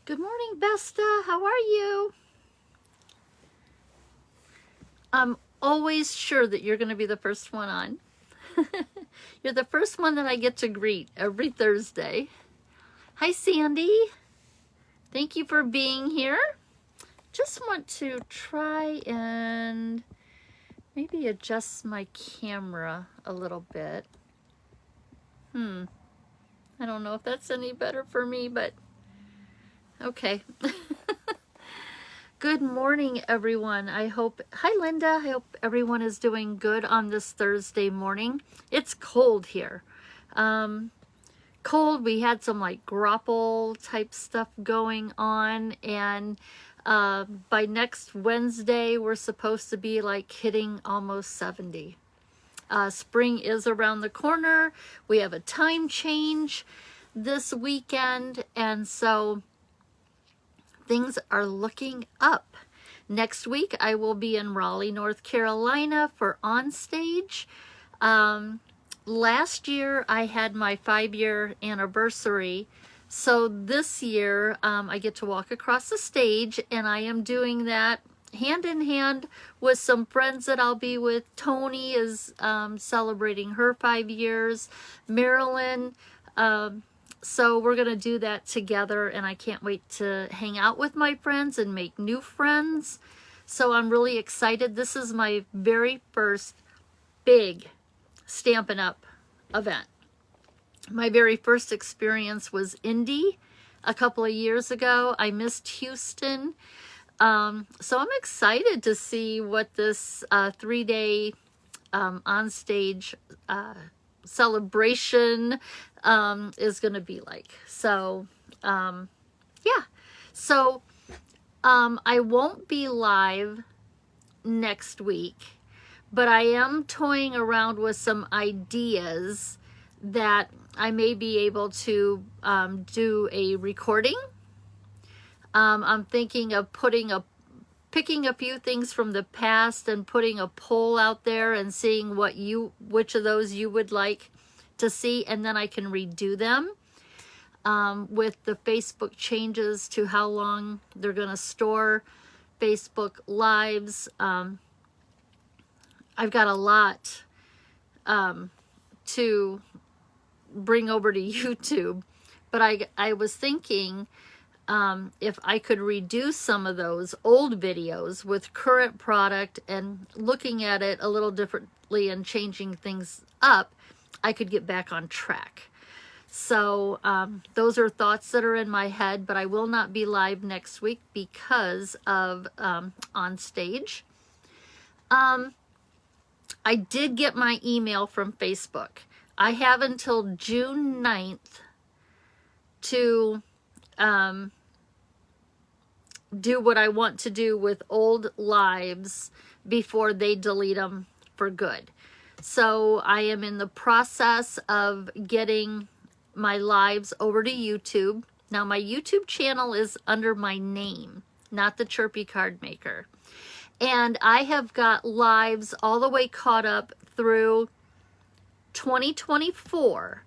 Good morning, Besta. How are you? I'm always sure that you're going to be the first one on. You're the first one that I get to greet every Thursday. Hi, Sandy. Thank you for being here. Just want to try and maybe adjust my camera a little bit. I don't know if that's any better for me, but okay. Good morning, everyone. Hi Linda, I hope everyone is doing good on this Thursday morning. It's cold here. Cold, we had some like grapple type stuff going on, and by next Wednesday, we're supposed to be like hitting almost 70. Spring is around the corner. We have a time change this weekend, and so things are looking up. Next week, I will be in Raleigh, North Carolina for Onstage. Last year, I had my 5-year anniversary. So this year, I get to walk across the stage, and I am doing that hand in hand with some friends that I'll be with. Tony is celebrating her 5 years. Marilyn, so we're going to do that together, and I can't wait to hang out with my friends and make new friends. So I'm really excited. This is my very first big Stampin' Up event. My very first experience was Indy a couple of years ago. I missed Houston. So I'm excited to see what this 3-day onstage celebration is going to be like. So yeah, so I won't be live next week, but I am toying around with some ideas that I may be able to do a recording. I'm thinking of picking a few things from the past and putting a poll out there and seeing which of those you would like to see, and then I can redo them with the Facebook changes to how long they're going to store Facebook lives. I've got a lot to bring over to YouTube, but I was thinking if I could redo some of those old videos with current product and looking at it a little differently and changing things up, I could get back on track. So those are thoughts that are in my head, but I will not be live next week because of Onstage. I did get my email from Facebook. I have until June 9th to do what I want to do with old lives before they delete them for good. So I am in the process of getting my lives over to YouTube. Now my YouTube channel is under my name, not the Chirpy Card Maker. And I have got lives all the way caught up through 2024.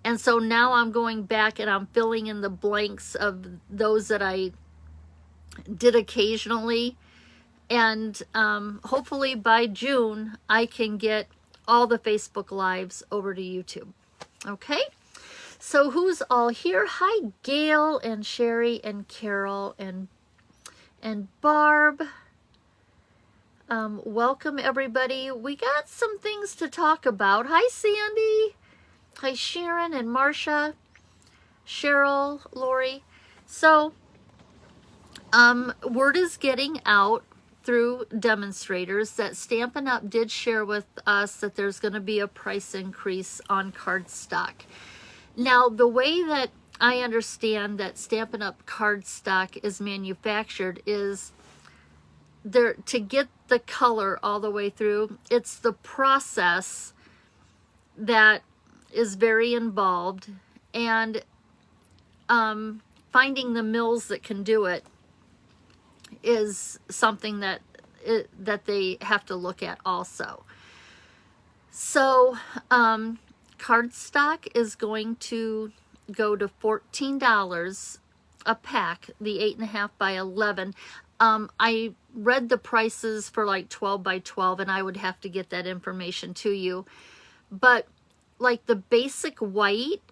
And so now I'm going back and I'm filling in the blanks of those that I did occasionally, and hopefully by June I can get all the Facebook lives over to YouTube. Okay, so who's all here? Hi Gail and Sherry and Carol and Barb. Welcome everybody. We got some things to talk about. Hi Sandy. Hi Sharon and Marcia, Cheryl, Lori. So word is getting out through demonstrators that Stampin' Up did share with us that there's going to be a price increase on cardstock. Now, the way that I understand that Stampin' Up cardstock is manufactured is to get the color all the way through. It's the process that is very involved, and finding the mills that can do it is something that they have to look at also. So cardstock is going to go to $14 a pack, the 8.5 by 11. I read the prices for like 12 by 12, and I would have to get that information to you. But like the basic white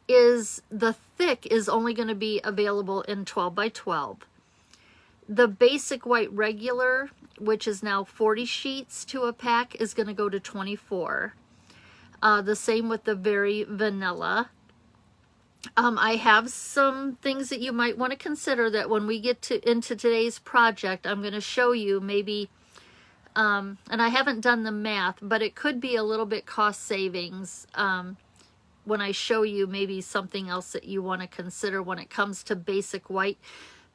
is, the thick is only going to be available in 12 by 12. The basic white regular, which is now 40 sheets to a pack, is going to go to 24. The same with the very vanilla. I have some things that you might want to consider that when we get into today's project, I'm going to show you maybe, and I haven't done the math, but it could be a little bit cost savings when I show you maybe something else that you want to consider when it comes to basic white,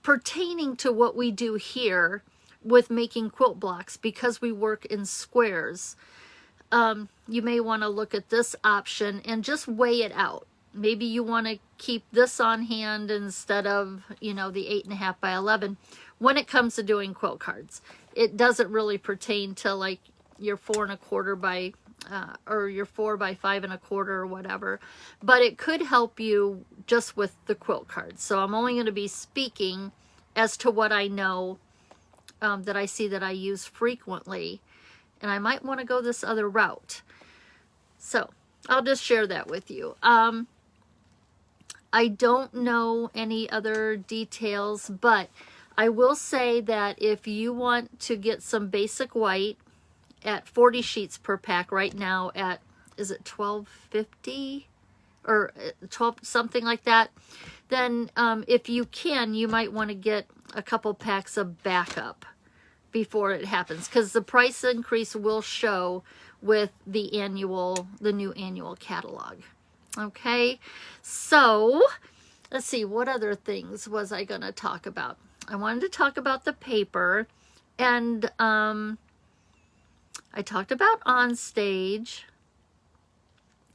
pertaining to what we do here with making quilt blocks, because we work in squares. You may want to look at this option and just weigh it out. Maybe you want to keep this on hand instead of, you know, the 8.5 by 11 when it comes to doing quilt cards. It doesn't really pertain to like your 4.25 by or your 4 by 5.25 or whatever, but it could help you just with the quilt cards. So I'm only going to be speaking as to what I know, that I see that I use frequently, and I might want to go this other route. So I'll just share that with you. I don't know any other details, but I will say that if you want to get some basic white at 40 sheets per pack right now at, is it $12.50 or 12, something like that, then if you can, you might want to get a couple packs of backup before it happens, because the price increase will show with the new annual catalog. Okay, so let's see, what other things was I going to talk about? I wanted to talk about the paper, and I talked about on stage.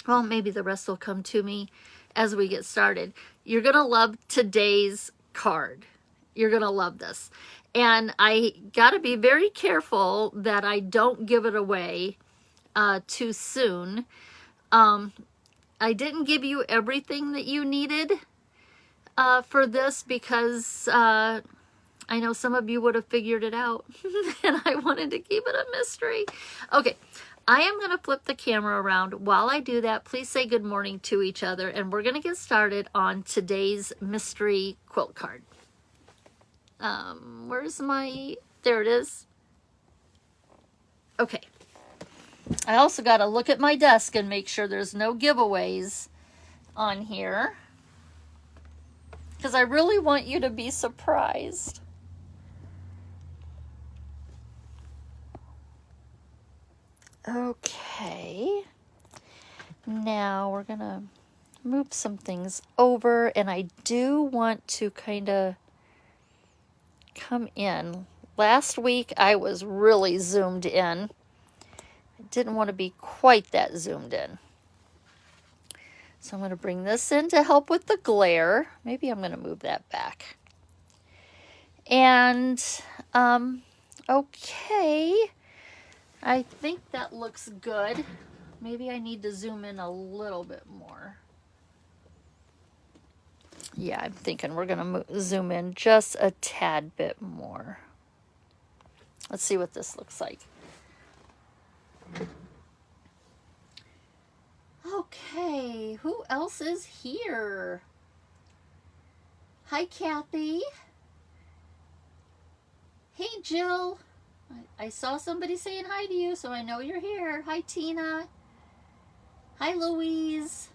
Well, maybe the rest will come to me as we get started. You're going to love today's card. You're going to love this. And I got to be very careful that I don't give it away too soon. I didn't give you everything that you needed for this, because I know some of you would have figured it out, and I wanted to keep it a mystery. Okay, I am going to flip the camera around. While I do that, please say good morning to each other, and we're going to get started on today's mystery quilt card. Where's my, there it is. Okay. I also got to look at my desk and make sure there's no giveaways on here, because I really want you to be surprised. Okay, now we're gonna move some things over, and I do want to kind of come in. Last week I was really zoomed in. I didn't want to be quite that zoomed in. So I'm going to bring this in to help with the glare. Maybe I'm going to move that back. And, okay. I think that looks good. Maybe I need to zoom in a little bit more. Yeah, I'm thinking we're going to zoom in just a tad bit more. Let's see what this looks like. Okay, who else is here? Hi, Kathy. Hey, Jill. I saw somebody saying hi to you, so I know you're here. Hi, Tina. Hi, Louise.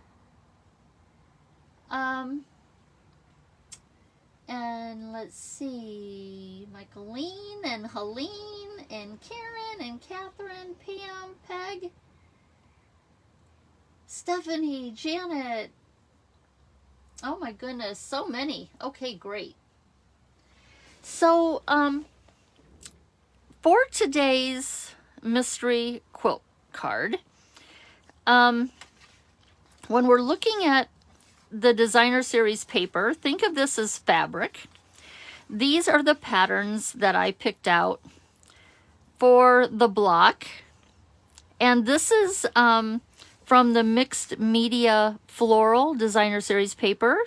And let's see, Michaeline and Helene and Karen and Catherine, Pam, Peg, Stephanie, Janet. Oh my goodness, so many. Okay, great. So, for today's mystery quilt card, when we're looking at the designer series paper, think of this as fabric. These are the patterns that I picked out for the block, and this is from the Mixed Media Floral designer series paper.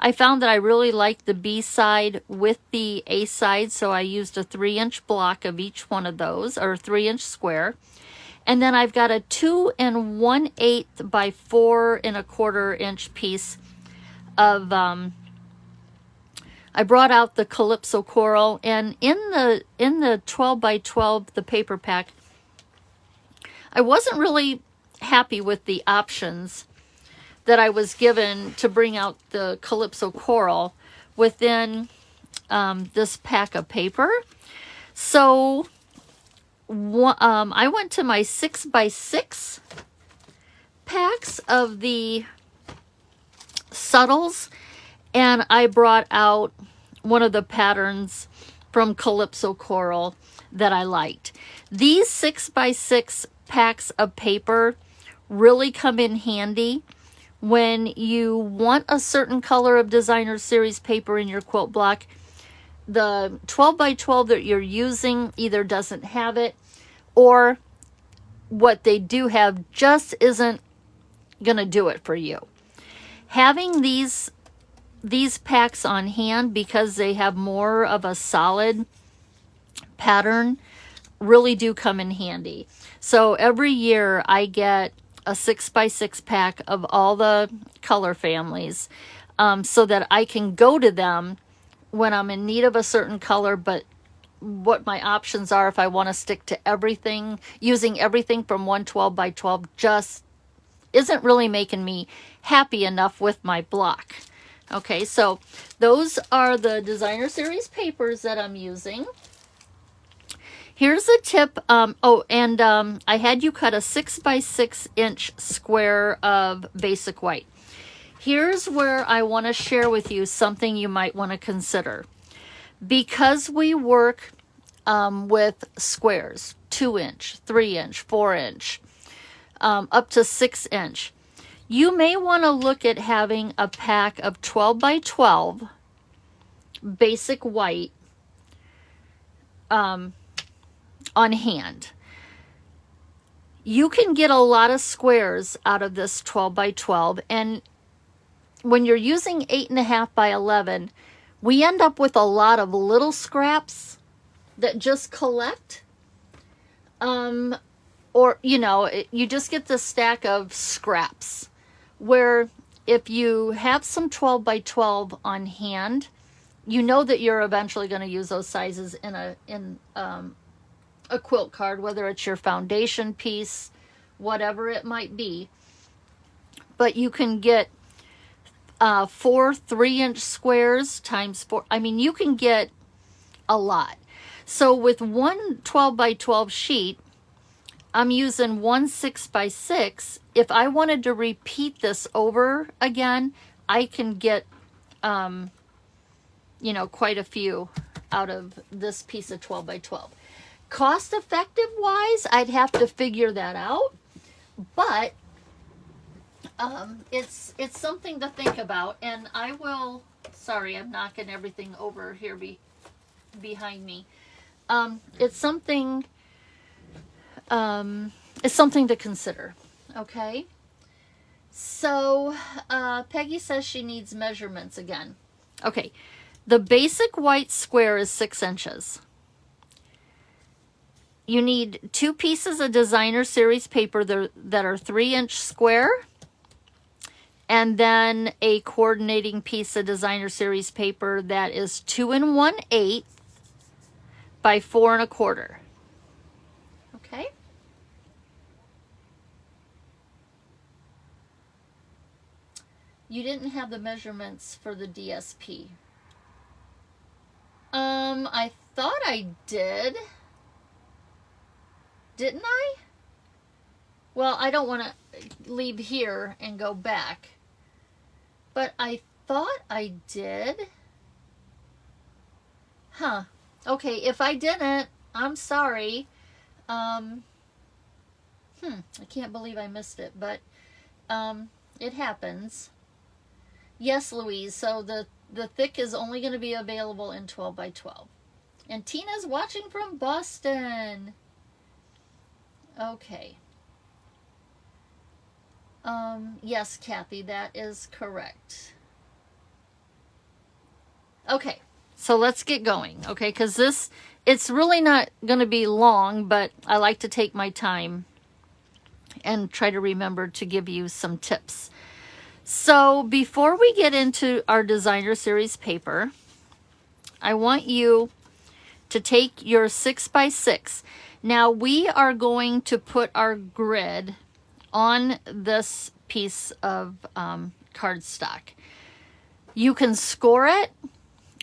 I found that I really liked the B side with the A side, so I used a 3-inch block of each one of those, or a 3-inch square. And then I've got a 2 1/8 by 4 1/4 inch piece of, I brought out the Calypso Coral, and in the 12 by 12, the paper pack, I wasn't really happy with the options that I was given to bring out the Calypso Coral within this pack of paper. So I went to my 6 by 6 packs of the subtles, and I brought out one of the patterns from Calypso Coral that I liked. These 6 by 6 packs of paper really come in handy when you want a certain color of designer series paper in your quilt block. The 12 by 12 that you're using either doesn't have it, or what they do have just isn't gonna do it for you. Having these packs on hand, because they have more of a solid pattern, really do come in handy. So every year I get a 6 by 6 pack of all the color families, so that I can go to them when I'm in need of a certain color, but what my options are if I want to stick to everything, using everything from 112 by 12 just isn't really making me happy enough with my block. Okay, so those are the designer series papers that I'm using. Here's a tip. I had you cut a 6 by 6 inch square of basic white. Here's where I want to share with you something you might want to consider. Because we work with squares, 2-inch, 3-inch, 4-inch, up to 6-inch, you may want to look at having a pack of 12 by 12 basic white on hand. You can get a lot of squares out of this 12 by 12, and when you're using 8.5 by 11, we end up with a lot of little scraps that just collect. Or, you just get this stack of scraps, where if you have some 12 by 12 on hand, you know that you're eventually going to use those sizes in a quilt card, whether it's your foundation piece, whatever it might be. But you can get 4 3-inch squares times 4. I mean, you can get a lot. So with one 12 by 12 sheet, I'm using one 6 by 6. If I wanted to repeat this over again, I can get, quite a few out of this piece of 12 by 12. Cost effective wise, I'd have to figure that out, but it's something to think about. And I will, sorry, I'm knocking everything over here behind me. It's something to consider. Okay, so Peggy says she needs measurements again. Okay, the basic white square is 6 inches. You need 2 pieces of designer series paper that are 3-inch square, and then a coordinating piece of designer series paper that is 2 1/8 by 4 1/4. Okay. You didn't have the measurements for the DSP. I thought I did. Didn't I? Well, I don't want to leave here and go back, but I thought I did. Huh. Okay, if I didn't, I'm sorry. I can't believe I missed it, but it happens. Yes, Louise, so the thick is only going to be available in 12 by 12. And Tina's watching from Boston. Okay. Yes, Kathy, that is correct. Okay, so let's get going, okay? Because this, it's really not going to be long, but I like to take my time and try to remember to give you some tips. So before we get into our designer series paper, I want you to take your 6x6. Now we are going to put our grid on this piece of cardstock. You can score it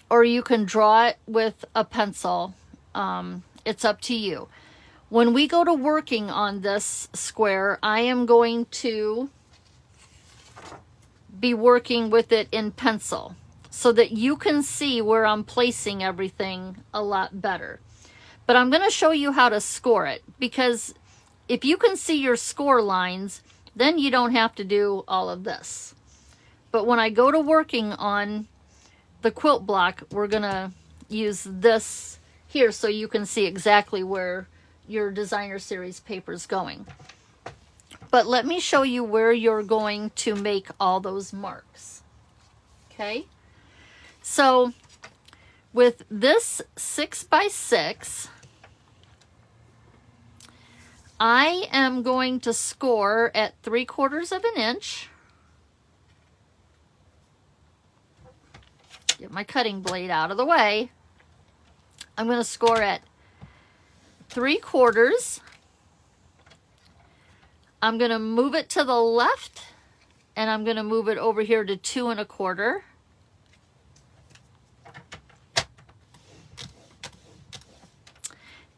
or you can draw it with a pencil. It's up to you. When we go to working on this square, I am going to be working with it in pencil so that you can see where I'm placing everything a lot better. But I'm going to show you how to score it, because if you can see your score lines, then you don't have to do all of this. But when I go to working on the quilt block, we're going to use this here so you can see exactly where your designer series paper is going. But let me show you where you're going to make all those marks. Okay? So with this 6x6, I am going to score at 3/4 of an inch. Get my cutting blade out of the way. I'm going to score at 3/4. I'm going to move it to the left, and I'm going to move it over here to 2 1/4.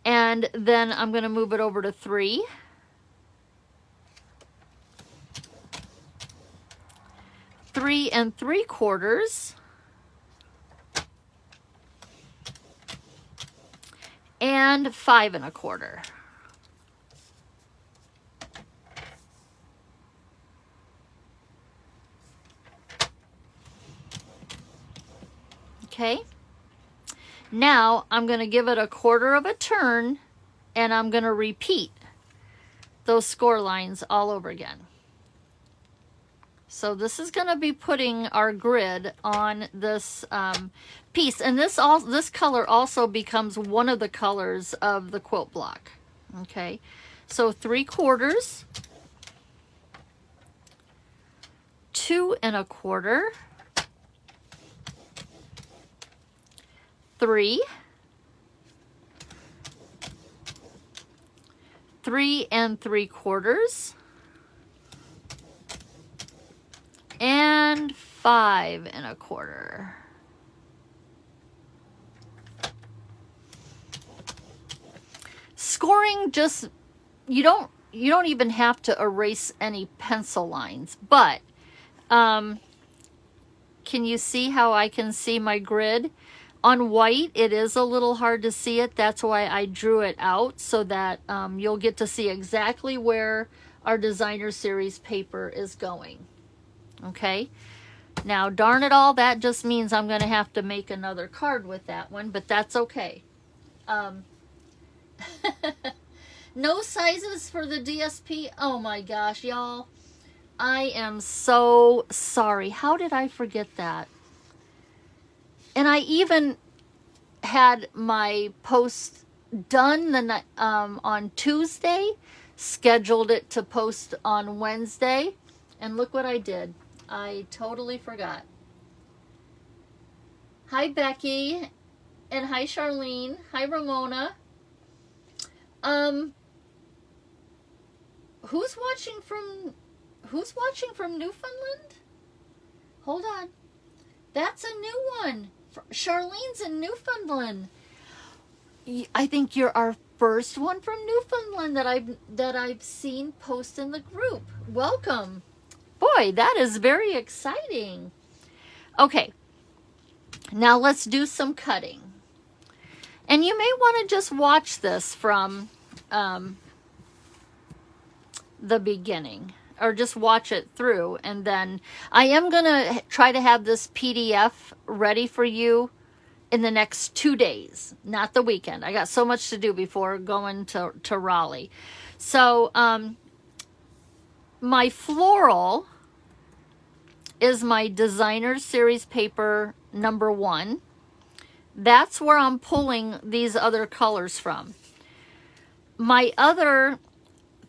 And then I'm going to move it over to 3. 3 3/4. And 5 1/4. Okay. Now I'm going to give it 1/4 of a turn, and I'm going to repeat those score lines all over again. So this is going to be putting our grid on this piece, and this color also becomes one of the colors of the quilt block. Okay, so 3/4, 2 1/4, 3, 3 3/4, and 5 1/4. Scoring, just you don't even have to erase any pencil lines, but can you see how I can see my grid? On white, it is a little hard to see it. That's why I drew it out, so that you'll get to see exactly where our designer series paper is going. Okay, now darn it all, that just means I'm going to have to make another card with that one, but that's okay. No sizes for the DSP. Oh my gosh, y'all, I am so sorry. How did I forget that? And I even had my post done on Tuesday, scheduled it to post on Wednesday, and look what I did. I totally forgot. Hi Becky, and hi Charlene, hi Ramona. Who's watching from Newfoundland? Hold on. That's a new one. Charlene's in Newfoundland. I think you're our first one from Newfoundland that I've seen post in the group. Welcome. Boy, that is very exciting. Okay. Now let's do some cutting. And you may want to just watch this from the beginning, or just watch it through, and then I am going to try to have this PDF ready for you in the next 2 days, not the weekend. I got so much to do before going to Raleigh. So my floral is my designer series paper number 1. That's where I'm pulling these other colors from. My other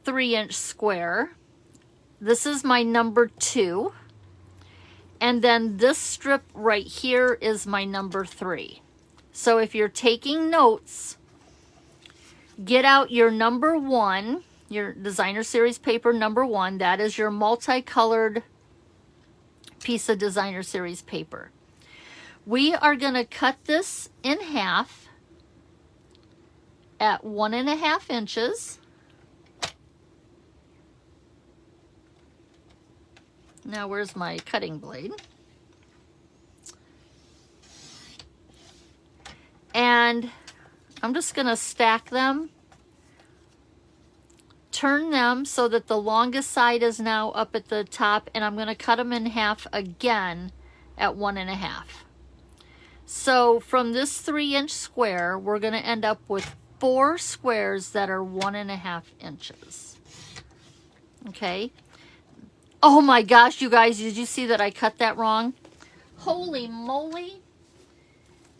3-inch square, this is my number 2. And then this strip right here is my number 3. So if you're taking notes, get out your number 1, your designer series paper number 1. That is your multicolored piece of designer series paper. We are going to cut this in half at 1.5 inches. Now where's my cutting blade? And I'm just going to stack them, turn them so that the longest side is now up at the top, and I'm going to cut them in half again at 1.5. So from this 3-inch square, we're going to end up with 4 squares that are 1.5 inches. Okay. Oh my gosh, you guys, did you see that I cut that wrong? Holy moly.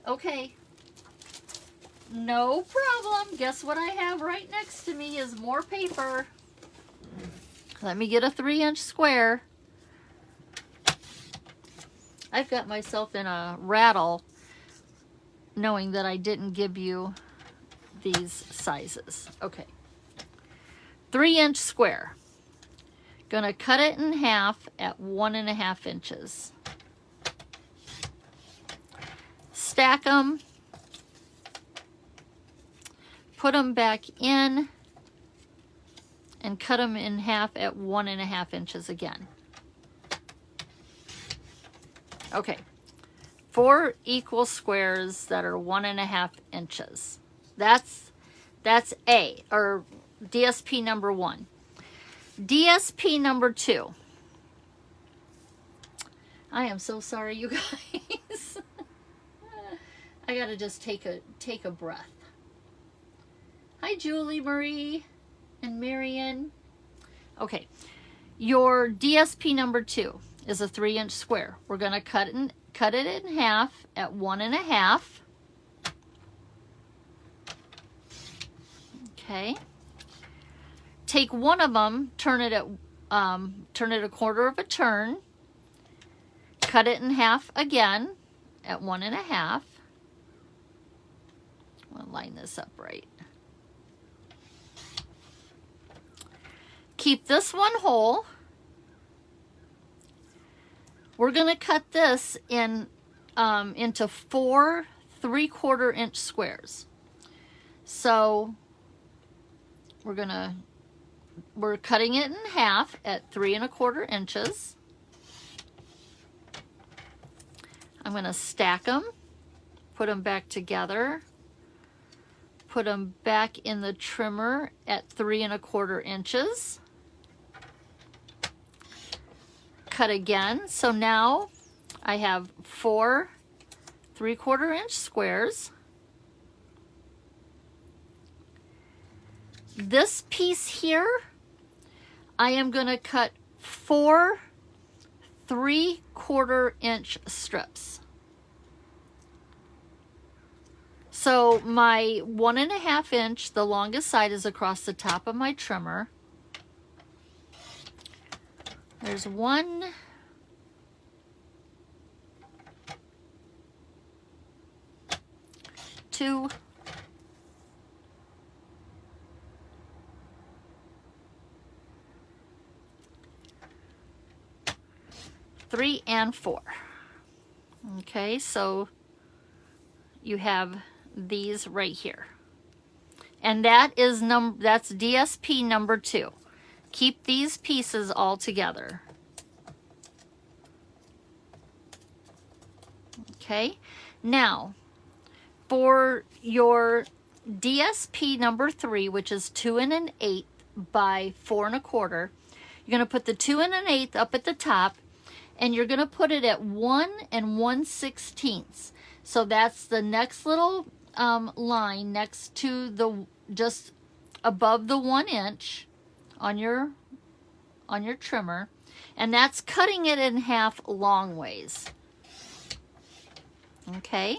Okay. No problem. Guess what I have right next to me is more paper. Let me get a 3-inch square. I've got myself in a rattle knowing that I didn't give you these sizes. Okay. 3-inch square. Gonna cut it in half at 1.5 inches. Stack them. Put them back in and cut them in half at 1.5 inches again. Okay. 4 equal squares that are 1.5 inches. That's A, or DSP number 1. DSP number 2. I am so sorry, you guys. I gotta just take a breath. Hi, Julie Marie and Marion. Okay, your DSP number 2 is a 3-inch square. We're gonna cut it in half at 1.5. Okay. Take one of them, turn it a 1/4 of a turn, cut it in half again at 1.5. I want to line this up right. Keep this one whole. We're going to cut this in into 4 3/4 inch squares. So we're cutting it in half at 3 1/4 inches. I'm going to stack them, put them back together, put them back in the trimmer at 3 1/4 inches. Cut again. So now I have 4 3/4 inch squares. This piece here, I am going to cut 4 3/4 inch strips. So my 1.5 inch, the longest side, is across the top of my trimmer. There's 1, 2, 3 and 4. Okay, so you have these right here. And that is that's DSP number 2. Keep these pieces all together. Okay, now for your DSP number 3, which is 2 1/8 by 4 1/4, you're going to put the 2 1/8 up at the top, and you're going to put it at 1 1/16. So that's the next little line next to the, just above the 1 inch on your trimmer, and that's cutting it in half long ways. Okay.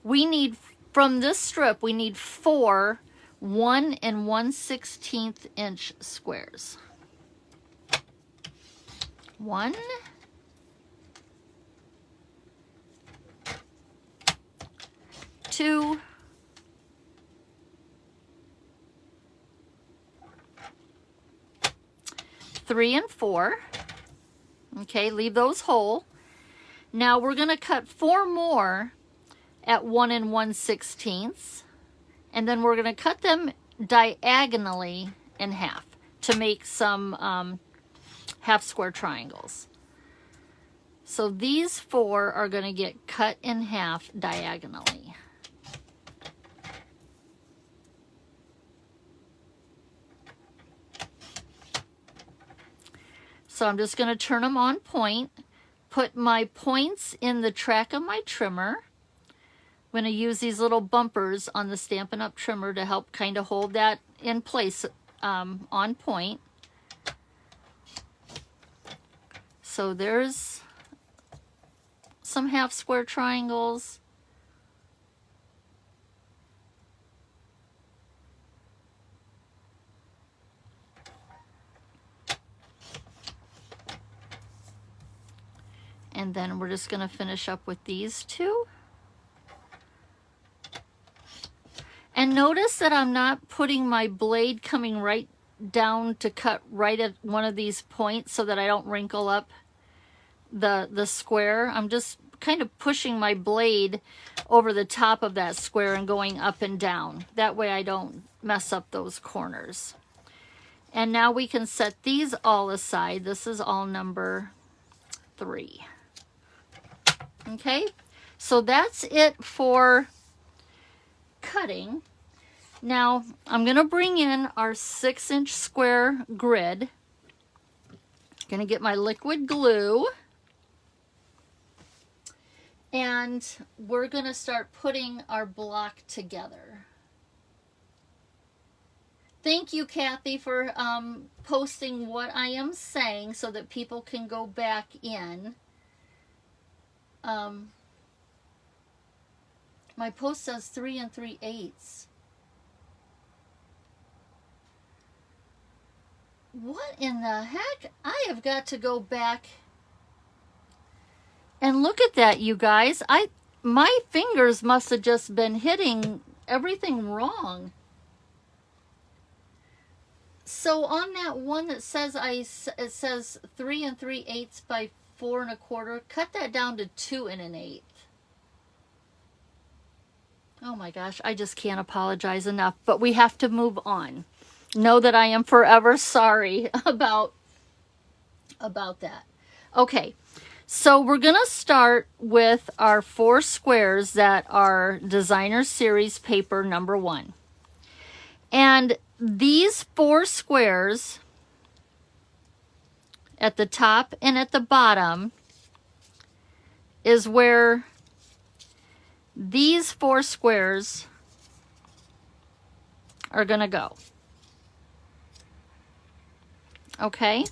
we need, from this strip, we need 4 1 1/16 inch squares. 1, 2, 3 and 4. Okay, leave those whole. Now we're going to cut 4 more at 1 1/16, and then we're going to cut them diagonally in half to make some half square triangles. So these 4 are going to get cut in half diagonally. So I'm just going to turn them on point, put my points in the track of my trimmer. I'm going to use these little bumpers on the Stampin' Up! Trimmer to help kind of hold that in place on point. So there's some half square triangles. And then we're just going to finish up with these 2. And notice that I'm not putting my blade coming right down to cut right at one of these points so that I don't wrinkle up the square. I'm just kind of pushing my blade over the top of that square and going up and down. That way I don't mess up those corners. And now we can set these all aside. This is all number 3. Okay, so that's it for cutting. Now I'm going to bring in our 6-inch square grid. Going to get my liquid glue. And we're going to start putting our block together. Thank you, Kathy, for posting what I am saying so that people can go back in. My post says 3 3/8. What in the heck? I have got to go back and look at that, you guys. My fingers must have just been hitting everything wrong. So on that one that says it says 3 3/8 by 4 1/4, cut that down to 2 1/8. Oh my gosh, I just can't apologize enough, but we have to move on. Know that I am forever sorry about that. Okay, so we're going to start with our 4 squares that are Designer Series paper number 1. And these 4 squares at the top and at the bottom is where these 4 squares are going to go. Okay?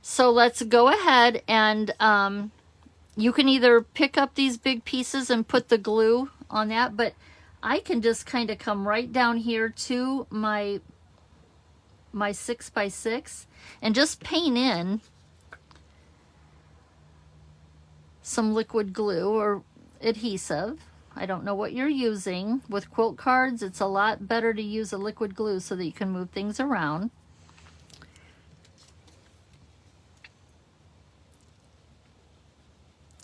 So let's go ahead and you can either pick up these big pieces and put the glue on that, but I can just kind of come right down here to my 6x6 and just paint in some liquid glue or adhesive. I don't know what you're using. With quilt cards, it's a lot better to use a liquid glue so that you can move things around.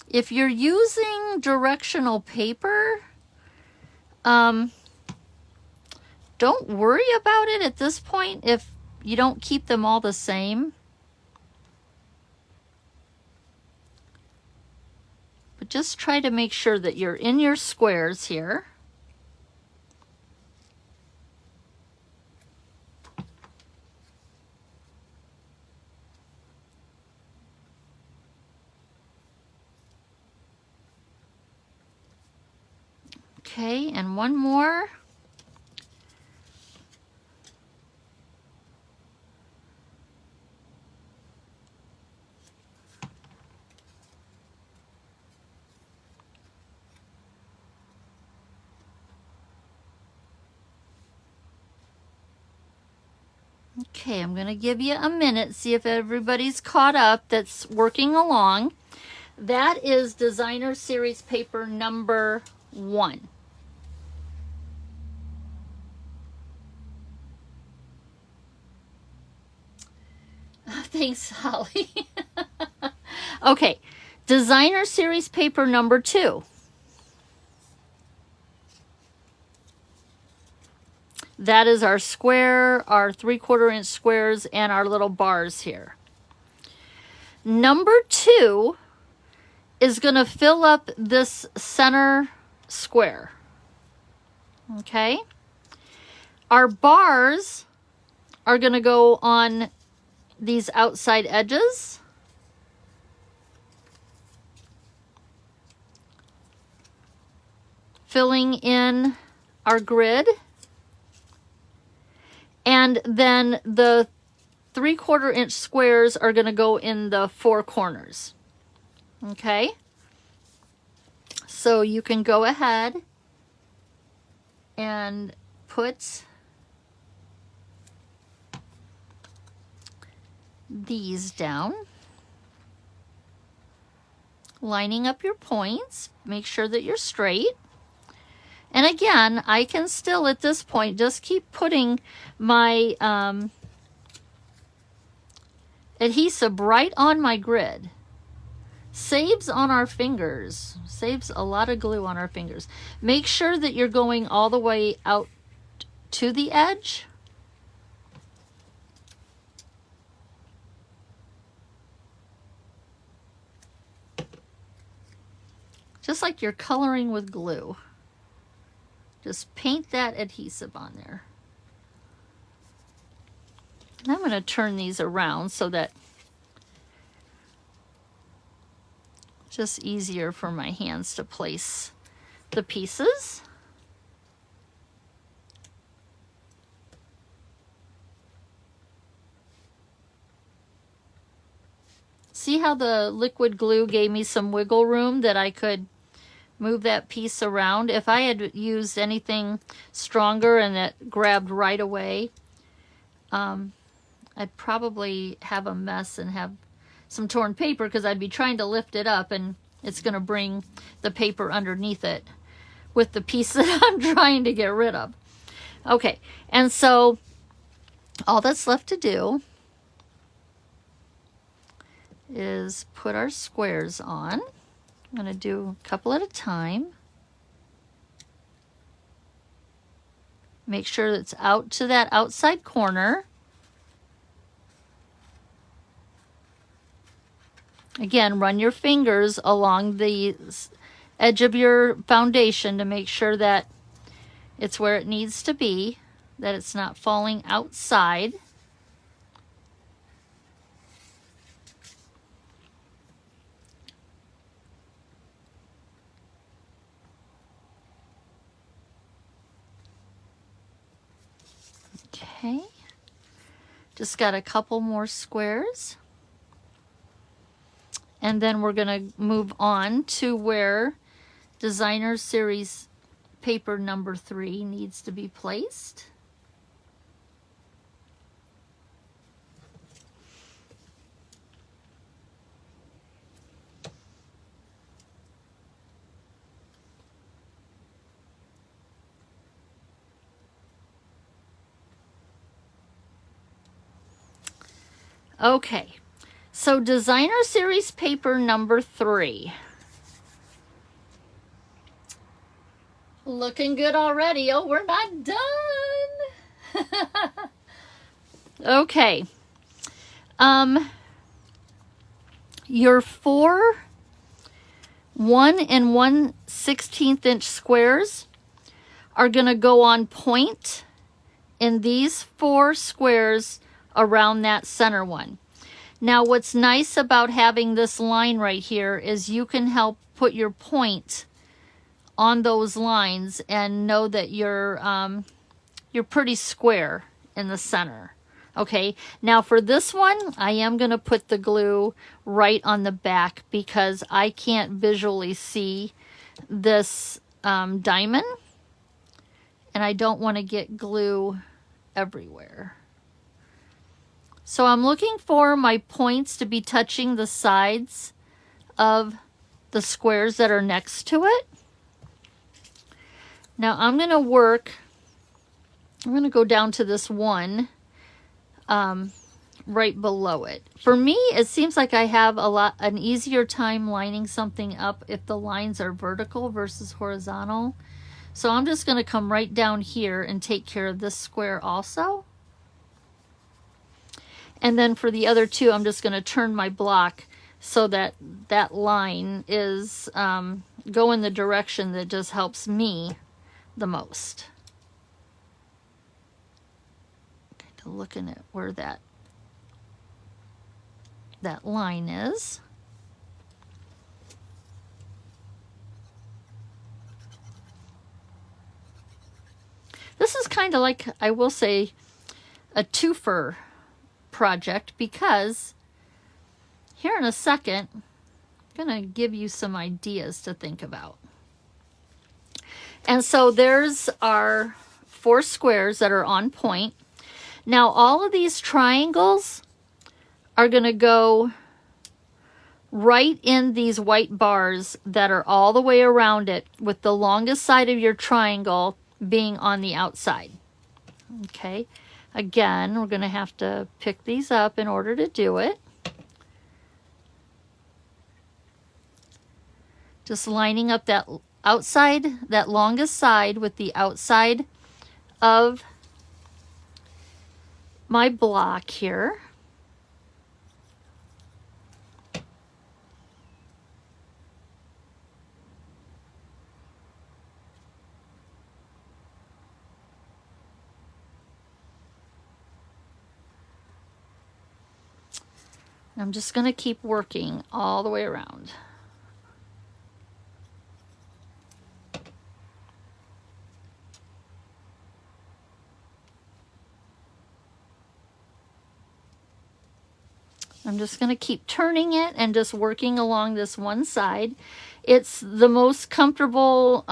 If you're using directional paper, don't worry about it at this point if you don't keep them all the same. But just try to make sure that you're in your squares here. Okay, and one more. Okay, I'm going to give you a minute, see if everybody's caught up that's working along. That is Designer Series paper number 1. Thanks, Holly. Okay, Designer Series paper number 2. That is our square, our 3/4 inch squares, and our little bars here. Number 2 is going to fill up this center square. Okay? Our bars are going to go on these outside edges. Filling in our grid. And then the 3/4 inch squares are going to go in the 4 corners. Okay? So you can go ahead and put these down. Lining up your points. Make sure that you're straight. And again, I can still at this point just keep putting my adhesive right on my grid. Saves on our fingers. Saves a lot of glue on our fingers. Make sure that you're going all the way out to the edge. Just like you're coloring with glue. Just paint that adhesive on there. And I'm going to turn these around so that it's just easier for my hands to place the pieces. See how the liquid glue gave me some wiggle room that I could move that piece around? If I had used anything stronger and that grabbed right away, I'd probably have a mess and have some torn paper because I'd be trying to lift it up and it's going to bring the paper underneath it with the piece that I'm trying to get rid of. Okay, and so all that's left to do is put our squares on. I'm going to do a couple at a time. Make sure it's out to that outside corner. Again, run your fingers along the edge of your foundation to make sure that it's where it needs to be, that it's not falling outside. Okay, just got a couple more squares. And then we're going to move on to where Designer Series paper number 3 needs to be placed. Okay, so Designer Series paper number 3. Looking good already. Oh, we're not done. Okay. Your 4 1 1/16 inch squares are going to go on point in these 4 squares around that center one. Now what's nice about having this line right here is you can help put your point on those lines and know that you're pretty square in the center. Okay, now for this one, I am going to put the glue right on the back because I can't visually see this diamond and I don't want to get glue everywhere. So I'm looking for my points to be touching the sides of the squares that are next to it. Now I'm going to go down to this one right below it. For me, it seems like I have an easier time lining something up if the lines are vertical versus horizontal. So I'm just going to come right down here and take care of this square also. And then for the other two, I'm just going to turn my block so that that line is go in the direction that just helps me the most. Kind of looking at where that line is. This is kind of like, I will say, a twofer project, because here in a second, I'm going to give you some ideas to think about. And so there's our 4 squares that are on point. Now all of these triangles are going to go right in these white bars that are all the way around it, with the longest side of your triangle being on the outside. Okay, again, we're going to have to pick these up in order to do it. Just lining up that outside, that longest side with the outside of my block here. I'm just going to keep working all the way around. I'm just going to keep turning it and just working along this one side. It's the most comfortable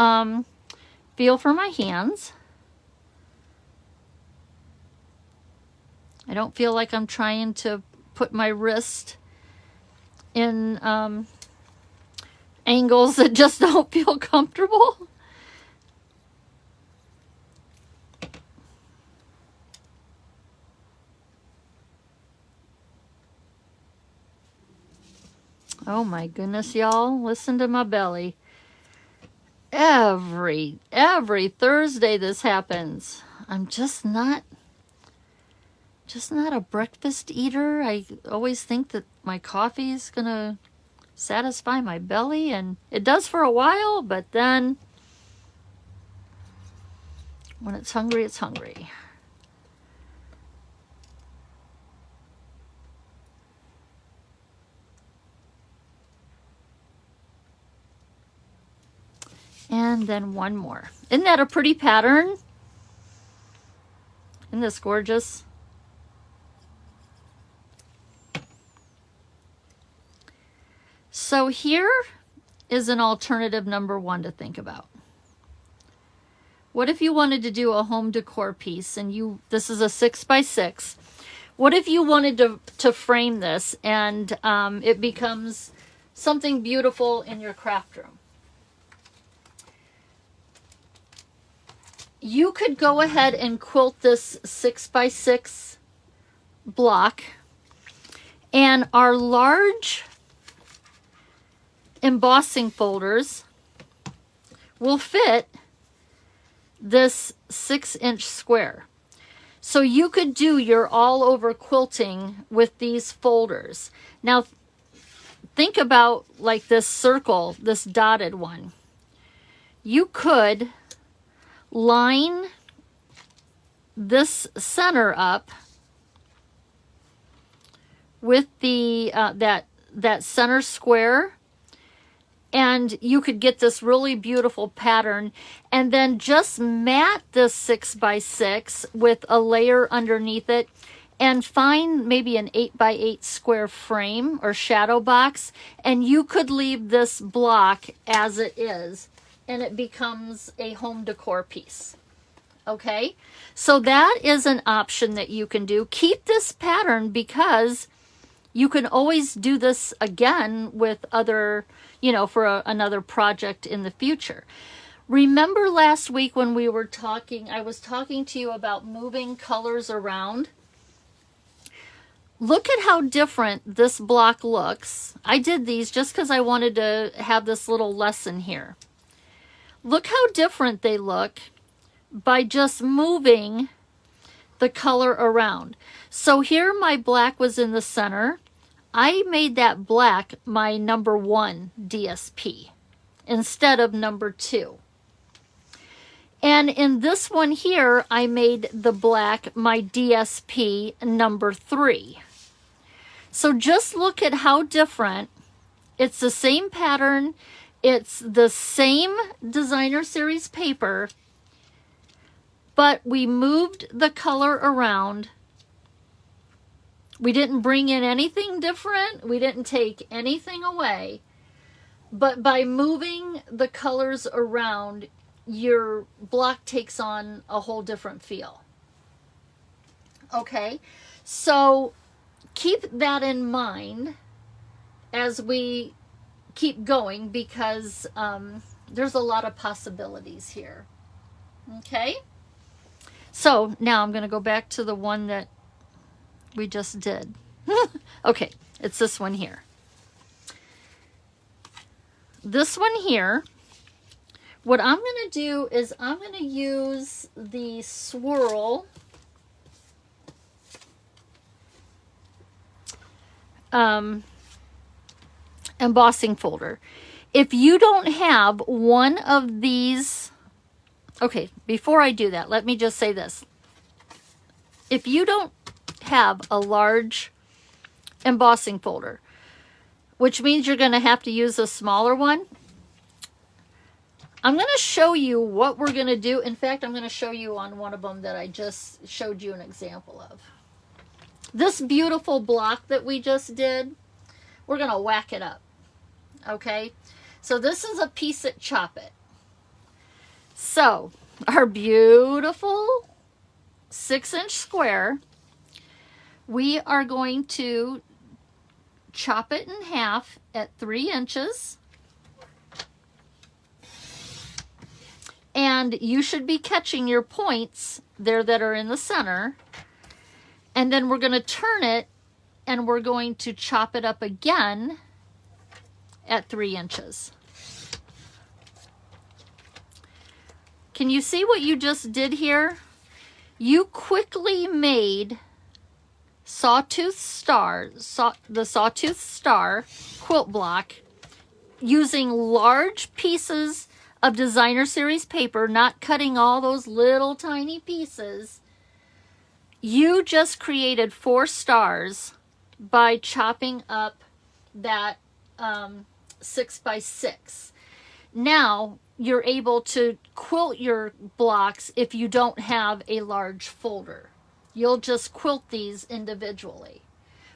feel for my hands. I don't feel like I'm trying to put my wrist in angles that just don't feel comfortable. Oh my goodness, y'all, listen to my belly. Every Thursday this happens. I'm just not a breakfast eater. I always think that my coffee is gonna satisfy my belly, and it does for a while, but then when it's hungry, it's hungry. And then one more. Isn't that a pretty pattern? Isn't this gorgeous? So here is an alternative number 1 to think about. What if you wanted to do a home decor piece, and this is a 6x6. What if you wanted to frame this and it becomes something beautiful in your craft room? You could go ahead and quilt this 6x6 block, and our large embossing folders will fit this 6-inch square. So you could do your all over quilting with these folders. Now think about like this circle, this dotted one. You could line this center up with the that center square, and you could get this really beautiful pattern, and then just mat this 6x6 with a layer underneath it, and find maybe an 8x8 square frame or shadow box, and you could leave this block as it is, and it becomes a home decor piece. Okay, so that is an option that you can do. Keep this pattern because you can always do this again with other, you know, for another project in the future. Remember last week when we were talking, I was talking to you about moving colors around. Look at how different this block looks. I did these just because I wanted to have this little lesson here. Look how different they look by just moving the color around. So here my black was in the center. I made that black my number 1 DSP instead of number 2. And in this one here, I made the black my DSP number 3. So just look at how different. It's the same pattern. It's the same designer series paper, but we moved the color around. We didn't bring in anything different. We didn't take anything away. But by moving the colors around, your block takes on a whole different feel. Okay, so keep that in mind as we keep going, because there's a lot of possibilities here. Okay, so now I'm going to go back to the one that we just did. Okay, it's this one here. This one here, what I'm going to do is I'm going to use the swirl embossing folder. If you don't have one of these, okay, before I do that, let me just say this. If you don't have a large embossing folder, which means you're going to have to use a smaller one, I'm going to show you what we're going to do. In fact, I'm going to show you on one of them that I just showed you an example of. This beautiful block that we just did, we're going to whack it up. Okay, so this is a piece at Chop It. So our beautiful 6-inch square, we are going to chop it in half at 3 inches. And you should be catching your points there that are in the center. And then we're going to turn it and we're going to chop it up again at 3 inches. Can you see what you just did here? You quickly made the sawtooth star quilt block using large pieces of designer series paper, not cutting all those little tiny pieces. You just created 4 stars by chopping up that 6x6. Now you're able to quilt your blocks if you don't have a large folder. You'll just quilt these individually.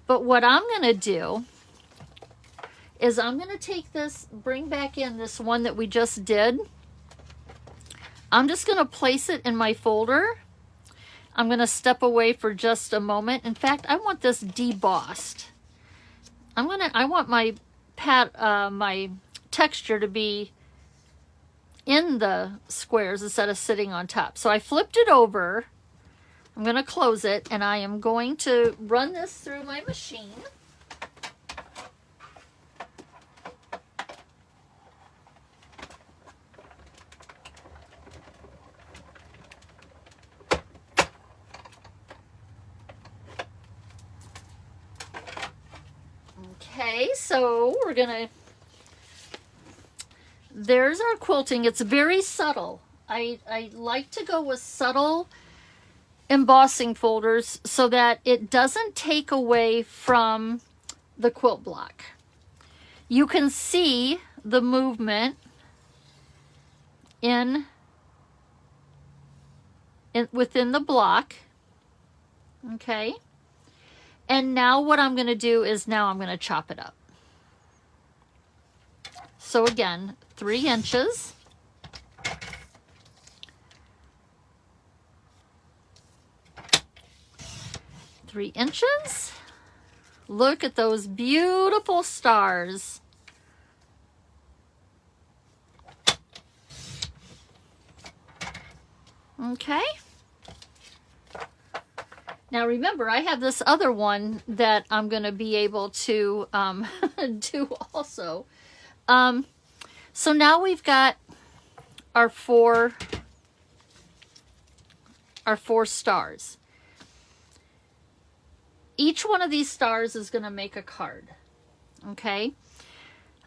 But what I'm going to do is I'm going to take this, bring back in this one that we just did. I'm just going to place it in my folder. I'm going to step away for just a moment. In fact, I want this debossed. I want my my texture to be in the squares instead of sitting on top. So I flipped it over. I'm going to close it, and I am going to run this through my machine. Okay, so we're gonna, there's our quilting. It's very subtle. I like to go with subtle embossing folders so that it doesn't take away from the quilt block. You can see the movement within the block. Okay. And now what I'm going to do is now I'm going to chop it up. So again, 3 inches. 3 inches. Look at those beautiful stars. Okay. Now remember, I have this other one that I'm going to be able to do also. So now we've got our four stars. Each one of these stars is going to make a card. Okay.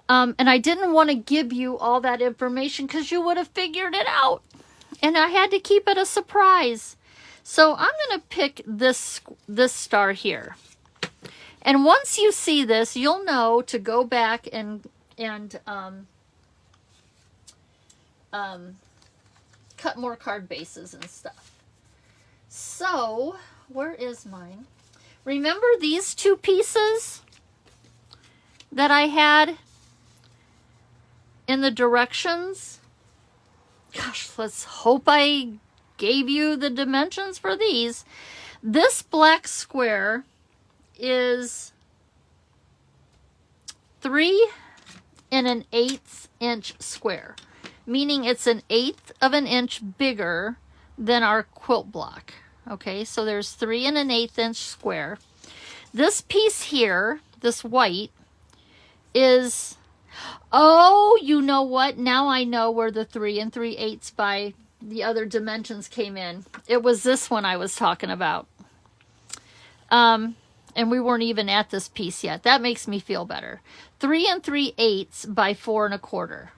And I didn't want to give you all that information because you would have figured it out. And I had to keep it a surprise. So I'm going to pick this star here. And once you see this, you'll know to go back and cut more card bases and stuff. So, where is mine? Remember these 2 pieces that I had in the directions? Gosh, let's hope I gave you the dimensions for these. This black square is 3 1/8 inch square, meaning it's 1/8 of an inch bigger than our quilt block. Okay, so there's 3 1/8 inch square. This piece here, this white, is, oh, you know what? Now I know where the 3 3/8 by the other dimensions came in. It was this one I was talking about. And we weren't even at this piece yet. That makes me feel better. 3 3/8 by 4 1/4.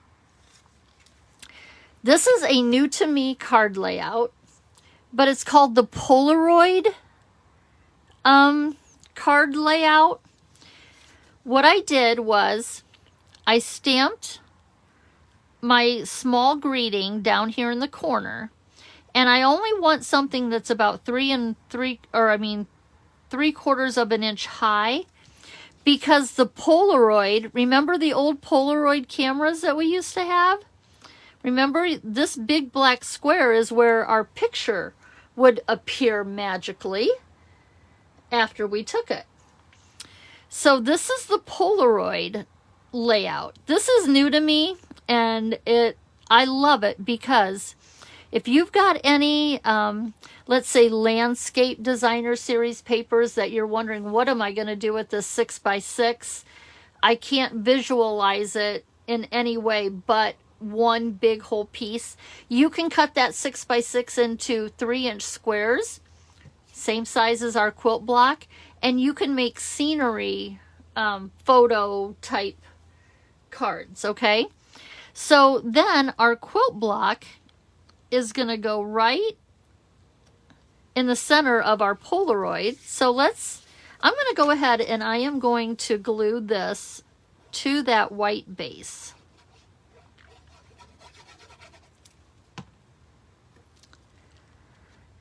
This is a new to me card layout, but it's called the Polaroid card layout. What I did was I stamped my small greeting down here in the corner, and I only want something that's about 3/4 of an inch high, because the Polaroid, remember the old Polaroid cameras that we used to have? Remember, this big black square is where our picture would appear magically after we took it. So this is the Polaroid layout. This is new to me, and I love it because if you've got any, let's say, landscape designer series papers that you're wondering, what am I going to do with this 6x6? I can't visualize it in any way but one big whole piece. You can cut that 6x6 into 3-inch squares, same size as our quilt block, and you can make scenery photo type cards. Okay, so then our quilt block is going to go right in the center of our Polaroid. So I'm going to go ahead and I am going to glue this to that white base.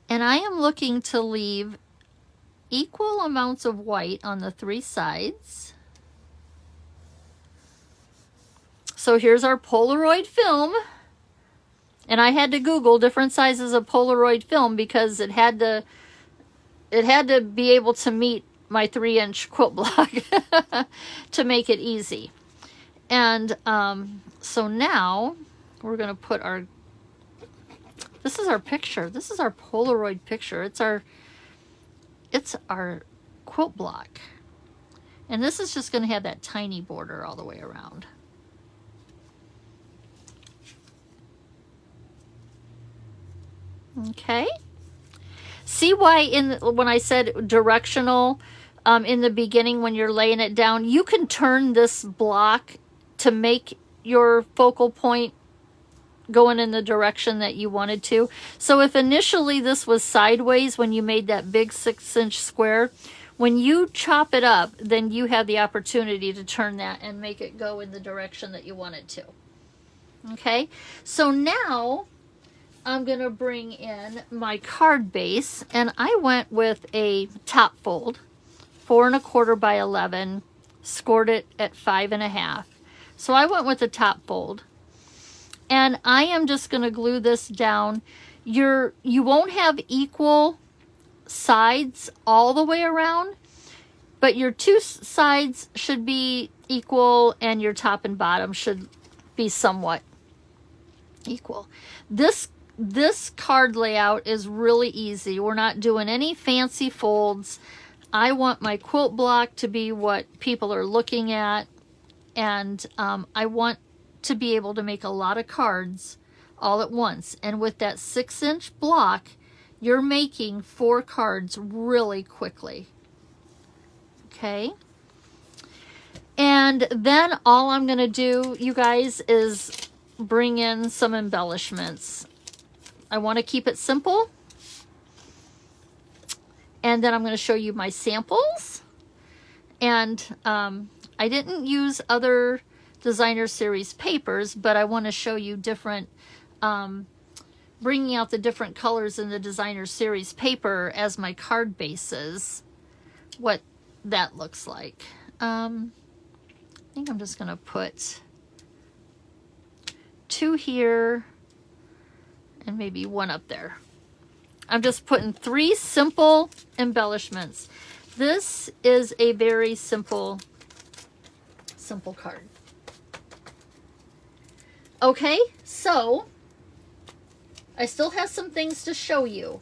And I am looking to leave equal amounts of white on the 3 sides. So here's our Polaroid film. And I had to Google different sizes of Polaroid film because it had to be able to meet my 3-inch quilt block to make it easy. And so now we're going to put this is our picture. This is our Polaroid picture. It's our quilt block. And this is just going to have that tiny border all the way around. Okay. See why when I said directional in the beginning when you're laying it down, you can turn this block to make your focal point going in the direction that you wanted to. So if initially this was sideways when you made that big 6-inch square, when you chop it up, then you have the opportunity to turn that and make it go in the direction that you want it to. Okay, so now I'm going to bring in my card base, and I went with a top fold, 4 1/4 by 11, scored it at 5 1/2. So I went with the top fold. And I am just going to glue this down. You won't have equal sides all the way around, but your two sides should be equal and your top and bottom should be somewhat equal. This card layout is really easy. We're not doing any fancy folds. I want my quilt block to be what people are looking at, and I want to be able to make a lot of cards all at once. And with that 6-inch block, you're making 4 cards really quickly. Okay. And then all I'm going to do, you guys, is bring in some embellishments. I want to keep it simple. And then I'm going to show you my samples. And I didn't use other designer series papers, but I want to show you different, bringing out the different colors in the designer series paper as my card bases, what that looks like. I think I'm just going to put 2 here and maybe 1 up there. I'm just putting 3 simple embellishments. This is a very simple card. Okay, so I still have some things to show you.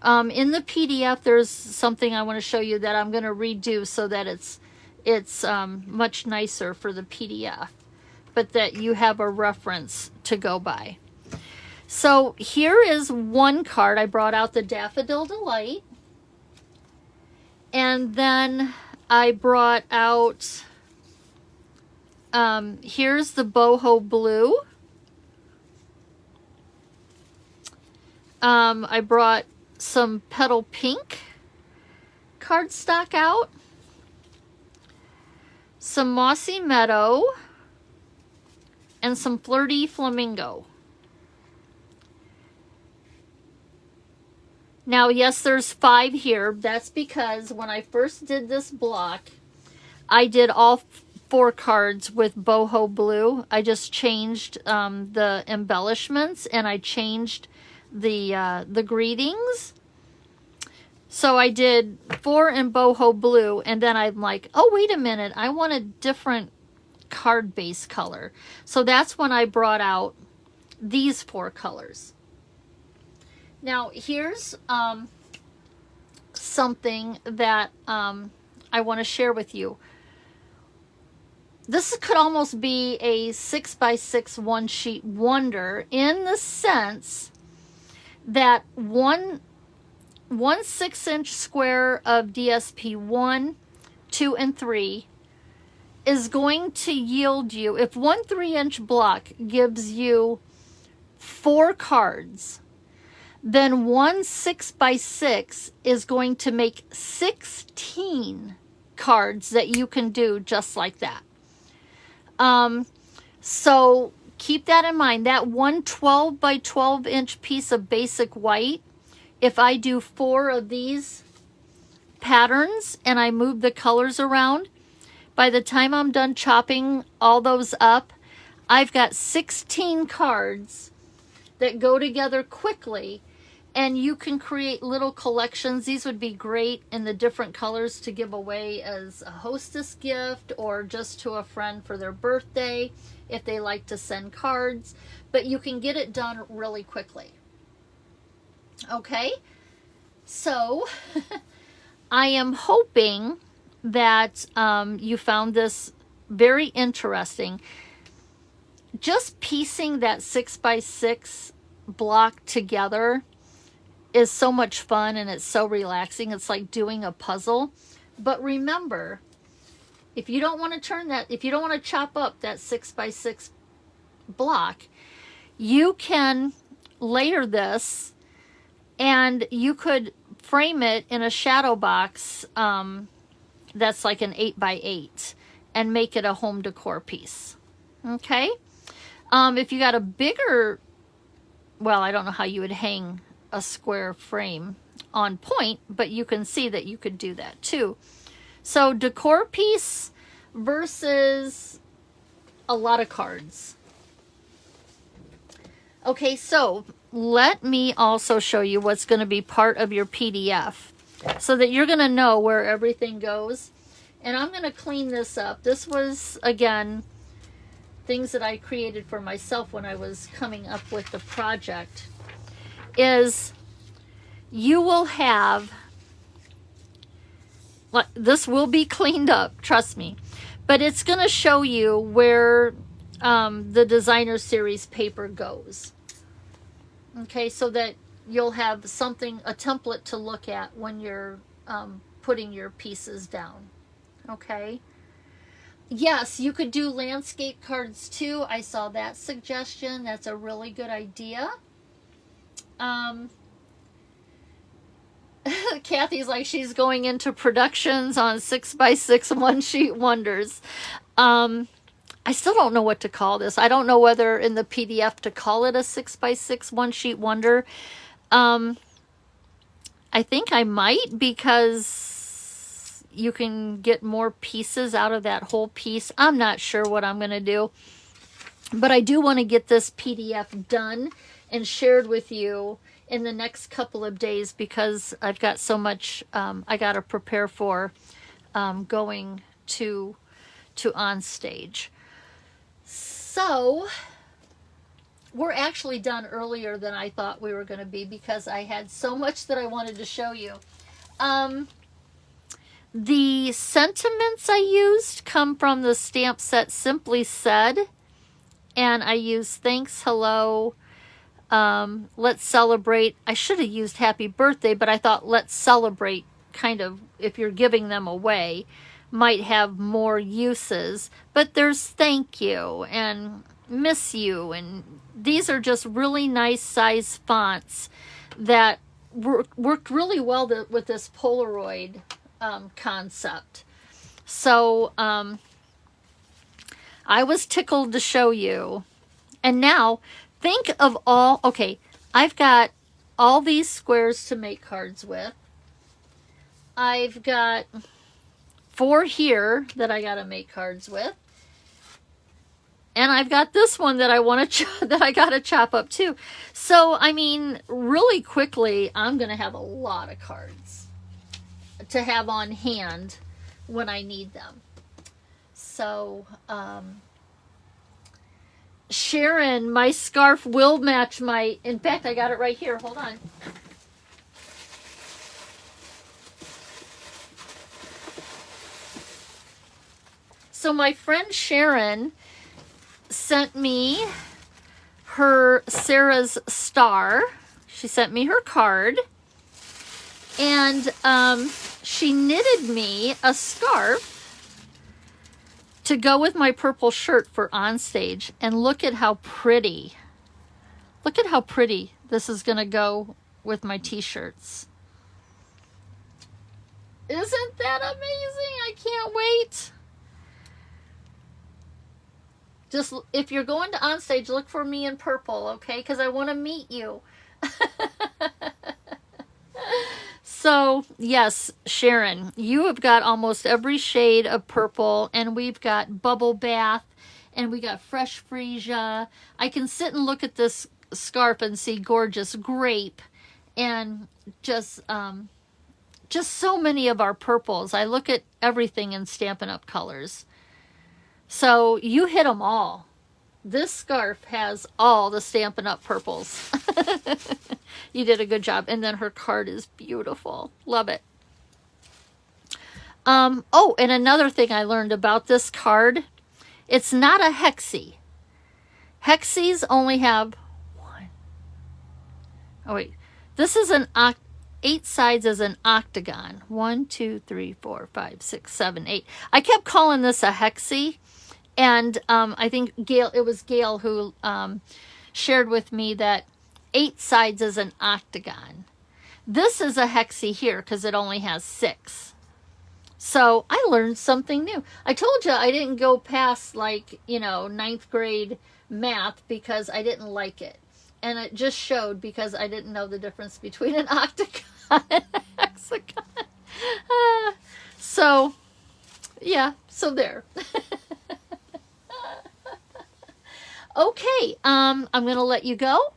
In the PDF, there's something I want to show you that I'm going to redo so that it's much nicer for the PDF, but that you have a reference to go by. So here is one card. I brought out the Daffodil Delight. And then I brought out, here's the Boho Blue. I brought some Petal Pink cardstock out. Some Mossy Meadow. And some Flirty Flamingo. Now, yes, there's 5 here. That's because when I first did this block, I did all 4 cards with Boho Blue. I just changed the embellishments and I changed the greetings. So I did 4 in Boho Blue, and then I'm like, oh, wait a minute, I want a different card base color. So that's when I brought out these 4 colors. Now, here's something that I want to share with you. This could almost be a 6x6 one-sheet wonder in the sense that one 6-inch square of DSP 1, 2, and 3 is going to yield you, if one 3-inch block gives you 4 cards, then one 6x6 is going to make 16 cards that you can do just like that. So keep that in mind. That one 12 by 12 inch piece of basic white, if I do 4 of these patterns and I move the colors around, by the time I'm done chopping all those up, I've got 16 cards that go together quickly, and you can create little collections. These would be great in the different colors to give away as a hostess gift or just to a friend for their birthday if they like to send cards. But you can get it done really quickly. Okay, so I am hoping that you found this very interesting. Just piecing that 6x6 block together is so much fun and it's so relaxing. It's like doing a puzzle. But remember, if you don't want to turn that, if you don't want to chop up that 6x6 block, you can layer this and you could frame it in a shadow box that's like an 8x8 and make it a home decor piece. Okay? If you got a bigger, well, I don't know how you would hang a square frame on point, but you can see that you could do that too. So decor piece versus a lot of cards. Okay, so let me also show you what's going to be part of your PDF so that you're going to know where everything goes. And I'm going to clean this up. This was, again, things that I created for myself when I was coming up with the project. Is you will have, this will be cleaned up, trust me, but it's going to show you where the designer series paper goes. Okay, so that you'll have something, a template to look at when you're putting your pieces down. Okay. Yes, you could do landscape cards too. I saw that suggestion. That's a really good idea. Kathy's like she's going into productions on 6x6 one-sheet wonders. I still don't know what to call this. I don't know whether in the PDF to call it a 6x6 one-sheet wonder. I think I might, because you can get more pieces out of that whole piece. I'm not sure what I'm going to do, but I do want to get this PDF done and shared with you in the next couple of days, because I've got so much I got to prepare for going to on stage. So we're actually done earlier than I thought we were going to be, because I had so much that I wanted to show you. The sentiments I used come from the stamp set Simply Said, and I used thanks, hello, let's celebrate. I should have used happy birthday, but I thought let's celebrate, kind of, if you're giving them away, might have more uses. But there's thank you and miss you, and these are just really nice size fonts that worked really well with this polaroid concept. So I was tickled to show you. And now think of all, okay, I've got all these squares to make cards with. I've got 4 here that I got to make cards with. And I've got this one that I want to that I got to chop up too. So, I mean, really quickly, I'm going to have a lot of cards to have on hand when I need them. So, Sharon, my scarf will match my, in fact, I got it right here. Hold on. So my friend Sharon sent me her Sarah's star. She sent me her card, and she knitted me a scarf to go with my purple shirt for on stage. And look at how pretty. Look at how pretty this is going to go with my t-shirts. Isn't that amazing? I can't wait. Just, if you're going to on stage, look for me in purple, okay? Because I want to meet you. So, yes, Sharon, you have got almost every shade of purple, and we've got Bubble Bath, and we got Fresh Freesia. I can sit and look at this scarf and see Gorgeous Grape, and just so many of our purples. I look at everything in Stampin' Up! Colors. So you hit them all. This scarf has all the Stampin' Up! Purples. You did a good job. And then her card is beautiful. Love it. Oh, and another thing I learned about this card, it's not a hexie. Hexies only have one. Oh, wait. This is an 8 sides as an octagon. 1, 2, 3, 4, 5, 6, 7, 8. I kept calling this a hexie. And I think it was Gail who shared with me that 8 sides is an octagon. This is a hexie here because it only has 6. So I learned something new. I told you I didn't go past, like, 9th grade math because I didn't like it. And it just showed because I didn't know the difference between an octagon and a hexagon. So, yeah, so there. Okay, I'm going to let you go.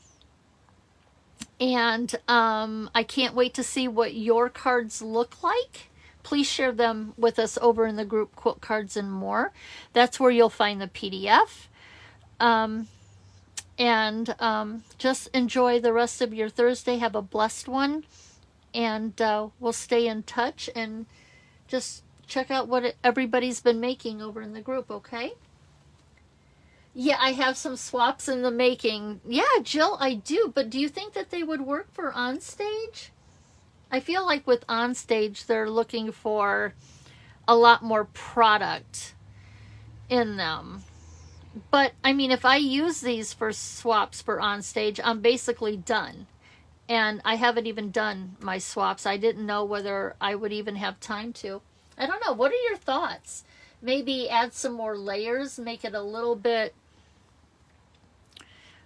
And I can't wait to see what your cards look like. Please share them with us over in the group Quilt Cards and More. That's where you'll find the PDF. Just enjoy the rest of your Thursday. Have a blessed one. And we'll stay in touch and just check out what everybody's been making over in the group, okay? Yeah, I have some swaps in the making. Yeah, Jill, I do. But do you think that they would work for on stage? I feel like with on stage, they're looking for a lot more product in them. But, I mean, if I use these for swaps for on stage, I'm basically done. And I haven't even done my swaps. I didn't know whether I would even have time to. I don't know. What are your thoughts? Maybe add some more layers, make it a little bit.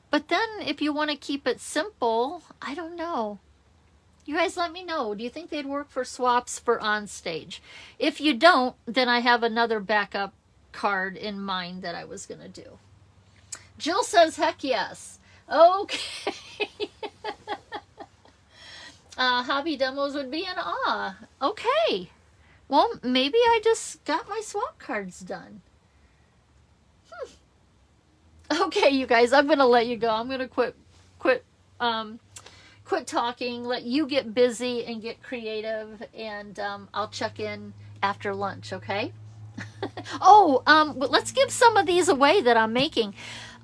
But then if you want to keep it simple, I don't know. You guys let me know. Do you think they'd work for swaps for on stage? If you don't, then I have another backup card in mind that I was going to do. Jill says, heck yes. Okay. Hobby demos would be in awe. Okay. Well, maybe I just got my swap cards done. Okay, you guys, I'm going to let you go. I'm going to quit talking, let you get busy and get creative, and I'll check in after lunch, okay? Let's give some of these away that I'm making.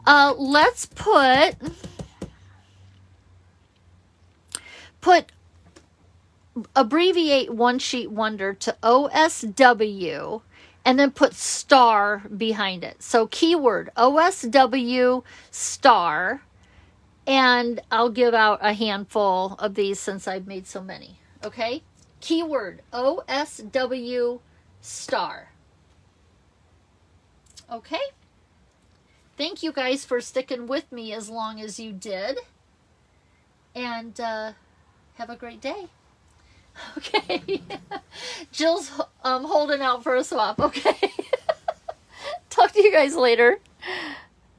Let's put abbreviate One Sheet Wonder to OSW and then put star behind it. So keyword OSW star, and I'll give out a handful of these since I've made so many. Okay? Keyword OSW star. Okay? Thank you guys for sticking with me as long as you did. And have a great day. Okay. Jill's holding out for a swap. Okay. Talk to you guys later.